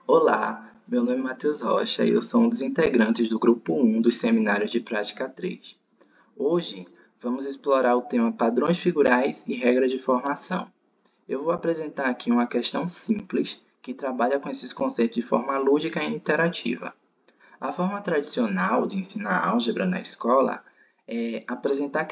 Olá, meu nome é Matheus Rocha e eu sou um dos integrantes do Grupo 1 dos Seminários de Prática 3. Hoje, vamos explorar o tema padrões figurais e regra de formação. Eu vou apresentar aqui uma questão simples que trabalha com esses conceitos de forma lúdica e interativa. A forma tradicional de ensinar álgebra na escola é apresentar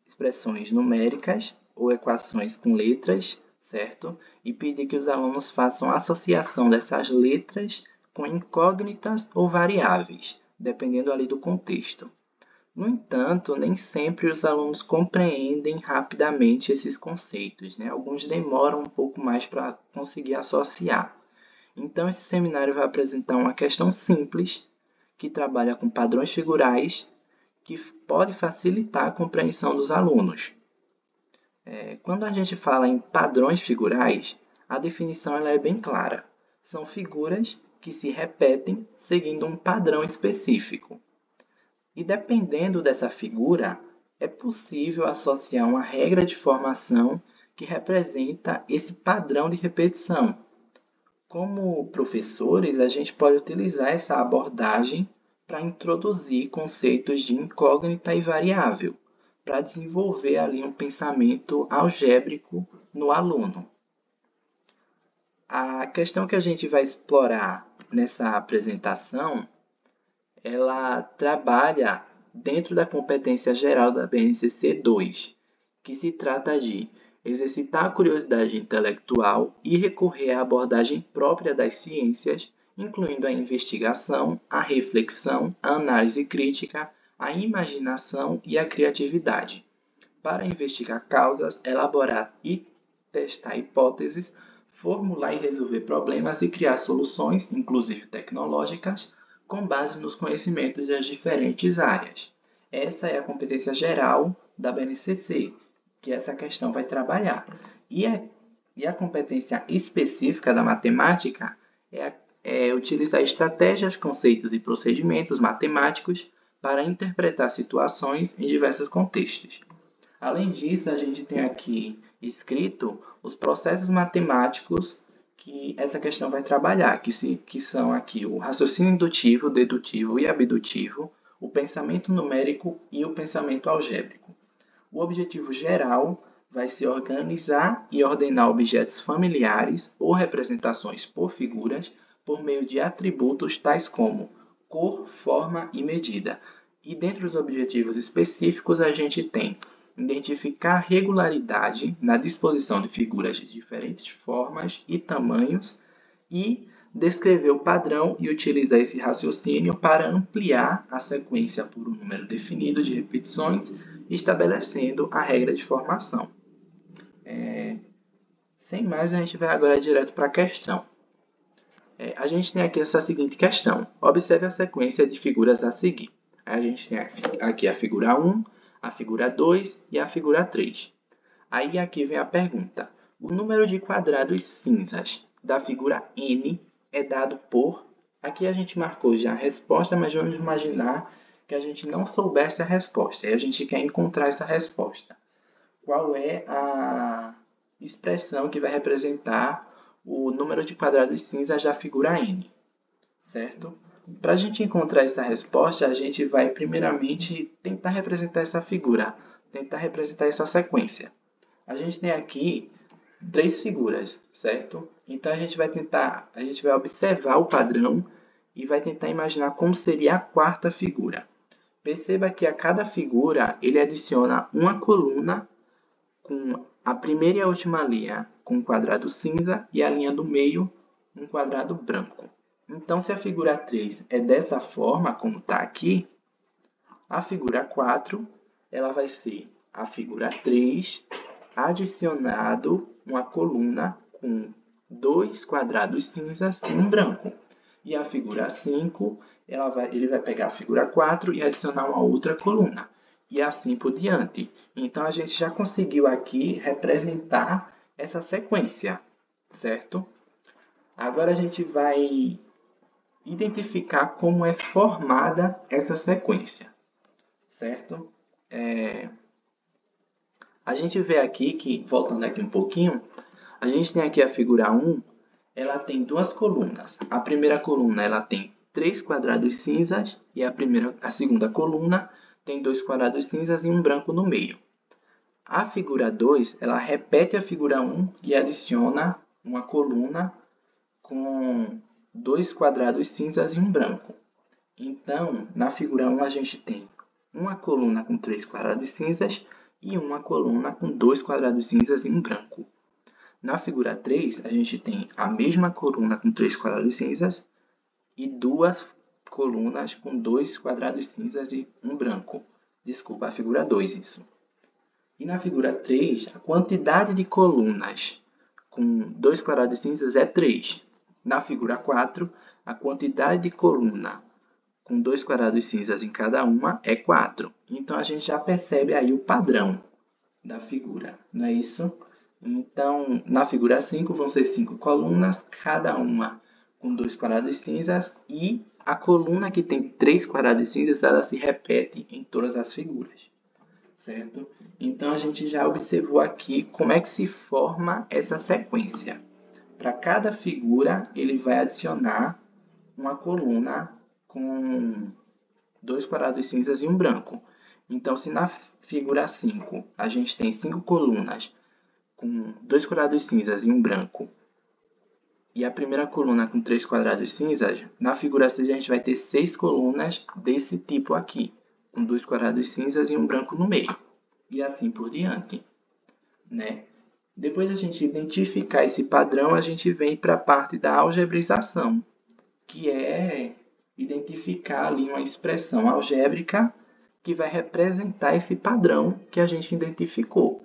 expressões numéricas ou equações com letras, certo? E pedir que os alunos façam a associação dessas letras com incógnitas ou variáveis, dependendo ali do contexto. No entanto, nem sempre os alunos compreendem rapidamente esses conceitos, né? Alguns demoram um pouco mais para conseguir associar. Então, esse seminário vai apresentar uma questão simples que trabalha com padrões figurais que pode facilitar a compreensão dos alunos. Quando a gente fala em padrões figurais, a definição ela é bem clara. São figuras que se repetem seguindo um padrão específico. E dependendo dessa figura, é possível associar uma regra de formação que representa esse padrão de repetição. Como professores, a gente pode utilizar essa abordagem para introduzir conceitos de incógnita e variável, para desenvolver ali um pensamento algébrico no aluno. A questão que a gente vai explorar nessa apresentação, ela trabalha dentro da competência geral da BNCC 2, que se trata de exercitar a curiosidade intelectual e recorrer à abordagem própria das ciências, incluindo a investigação, a reflexão, a análise crítica, a imaginação e a criatividade, para investigar causas, elaborar e testar hipóteses, formular e resolver problemas e criar soluções, inclusive tecnológicas, com base nos conhecimentos das diferentes áreas. Essa é a competência geral da BNCC, que essa questão vai trabalhar. E a competência específica da matemática é utilizar estratégias, conceitos e procedimentos matemáticos para interpretar situações em diversos contextos. Além disso, a gente tem aqui escrito os processos matemáticos que essa questão vai trabalhar, que são aqui o raciocínio indutivo, dedutivo e abdutivo, o pensamento numérico e o pensamento algébrico. O objetivo geral vai ser organizar e ordenar objetos familiares ou representações por figuras por meio de atributos tais como cor, forma e medida. E dentro dos objetivos específicos, a gente tem identificar regularidade na disposição de figuras de diferentes formas e tamanhos e descrever o padrão e utilizar esse raciocínio para ampliar a sequência por um número definido de repetições, estabelecendo a regra de formação. Sem mais, a gente vai agora direto para a questão. A gente tem aqui essa seguinte questão. Observe a sequência de figuras a seguir. A gente tem aqui a figura 1, a figura 2 e a figura 3. Aí aqui vem a pergunta. O número de quadrados cinzas da figura N é dado por... Aqui a gente marcou já a resposta, mas vamos imaginar que a gente não soubesse a resposta. E a gente quer encontrar essa resposta. Qual é a expressão que vai representar o número de quadrados cinzas da figura N? Certo? Para a gente encontrar essa resposta, a gente vai primeiramente tentar representar essa figura, tentar representar essa sequência. A gente tem aqui 3 figuras, certo? Então a gente vai observar o padrão e vai tentar imaginar como seria a quarta figura. Perceba que a cada figura ele adiciona uma coluna com a primeira e a última linha com um quadrado cinza e a linha do meio um quadrado branco. Então, se a figura 3 é dessa forma, como está aqui, a figura 4 ela vai ser a figura 3 adicionado uma coluna com 2 quadrados cinzas e um branco. E a figura 5, ele vai pegar a figura 4 e adicionar uma outra coluna. E assim por diante. Então, a gente já conseguiu aqui representar essa sequência, certo? Agora, a gente vai identificar como é formada essa sequência, certo? A gente vê aqui que, voltando aqui um pouquinho, a gente tem aqui a figura 1, ela tem duas colunas. A primeira coluna ela tem 3 quadrados cinzas e a segunda coluna tem 2 quadrados cinzas e um branco no meio. A figura 2, ela repete a figura 1 e adiciona uma coluna com 2 quadrados cinzas e um branco. Então, na figura 1 a gente tem uma coluna com 3 quadrados cinzas e uma coluna com 2 quadrados cinzas e um branco. Na figura 3, a gente tem a mesma coluna com 3 quadrados cinzas e duas colunas com 2 quadrados cinzas e um branco. Desculpa, a figura 2 isso. E na figura 3, a quantidade de colunas com 2 quadrados cinzas é 3. Na figura 4, a quantidade de coluna com 2 quadrados cinzas em cada uma é 4. Então, a gente já percebe aí o padrão da figura, não é isso? Então, na figura 5 vão ser 5 colunas, cada uma com 2 quadrados cinzas, e a coluna que tem 3 quadrados cinzas, ela se repete em todas as figuras, certo? Então, a gente já observou aqui como é que se forma essa sequência. Para cada figura, ele vai adicionar uma coluna com 2 quadrados cinzas e um branco. Então, se na figura 5 a gente tem 5 colunas com 2 quadrados cinzas e um branco, e a primeira coluna com 3 quadrados cinzas, na figura 6 a gente vai ter 6 colunas desse tipo aqui, com 2 quadrados cinzas e um branco no meio, e assim por diante, né? Depois de a gente identificar esse padrão, a gente vem para a parte da algebrização, que é identificar ali uma expressão algébrica que vai representar esse padrão que a gente identificou.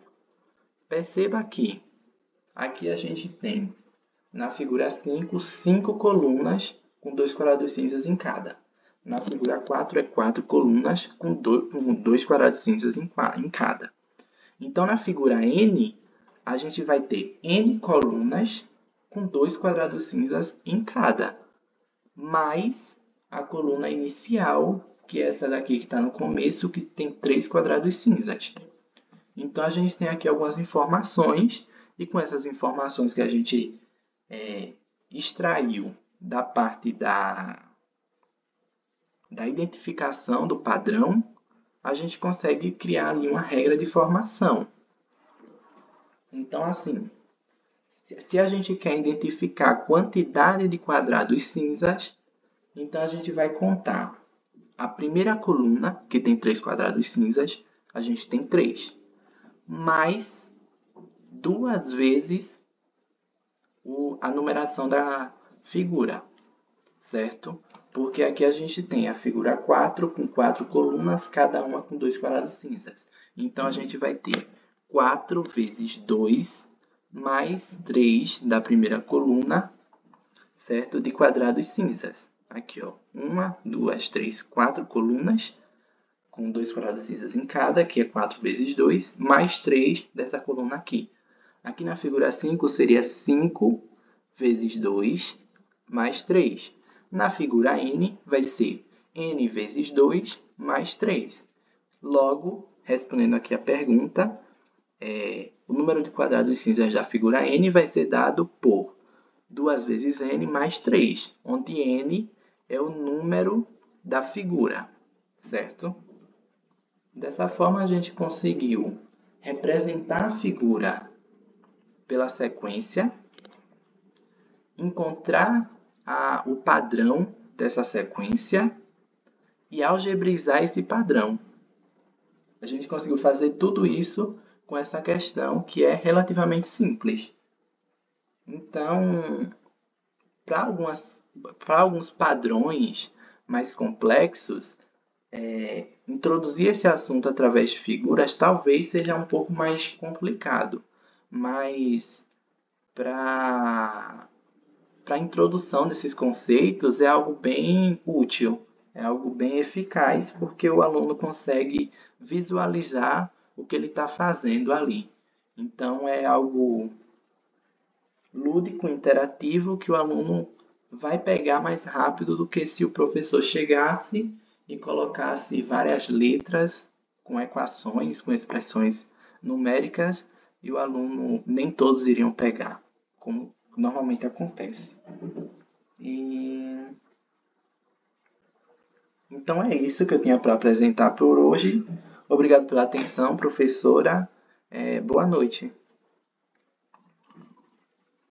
Perceba aqui a gente tem, na figura 5, 5 colunas com 2 quadrados cinzas em cada. Na figura 4, é 4 colunas com 2 quadrados cinzas em cada. Então, na figura N, a gente vai ter N colunas com 2 quadrados cinzas em cada, mais a coluna inicial, que é essa daqui que está no começo, que tem 3 quadrados cinzas. Então, a gente tem aqui algumas informações, e com essas informações que a gente extraiu da parte da identificação do padrão, a gente consegue criar ali uma regra de formação. Então, assim, se a gente quer identificar a quantidade de quadrados cinzas, então a gente vai contar a primeira coluna, que tem 3 quadrados cinzas, a gente tem 3, mais 2 vezes a numeração da figura, certo? Porque aqui a gente tem a figura 4 com 4 colunas, cada uma com 2 quadrados cinzas. Então, a gente vai ter 4 vezes 2 mais 3 da primeira coluna, certo? De quadrados cinzas. Aqui, ó, 1, 2, 3, 4 colunas com 2 quadrados cinzas em cada, que é 4 vezes 2, mais 3 dessa coluna aqui. Aqui na figura 5 seria 5 vezes 2 mais 3. Na figura N vai ser N vezes 2 mais 3. Logo, respondendo aqui a pergunta, o número de quadrados cinzas da figura N vai ser dado por 2 vezes N mais 3, onde N é o número da figura, certo? Dessa forma, a gente conseguiu representar a figura pela sequência, encontrar o padrão dessa sequência e algebrizar esse padrão. A gente conseguiu fazer tudo isso com essa questão que é relativamente simples. Então, para alguns padrões mais complexos, introduzir esse assunto através de figuras talvez seja um pouco mais complicado, mas para a introdução desses conceitos é algo bem útil, é algo bem eficaz, porque o aluno consegue visualizar o que ele está fazendo ali. Então, é algo lúdico, interativo, que o aluno vai pegar mais rápido do que se o professor chegasse e colocasse várias letras com equações, com expressões numéricas, e o aluno nem todos iriam pegar, como normalmente acontece. E então é isso que eu tinha para apresentar por hoje. Obrigado pela atenção, professora. Boa noite.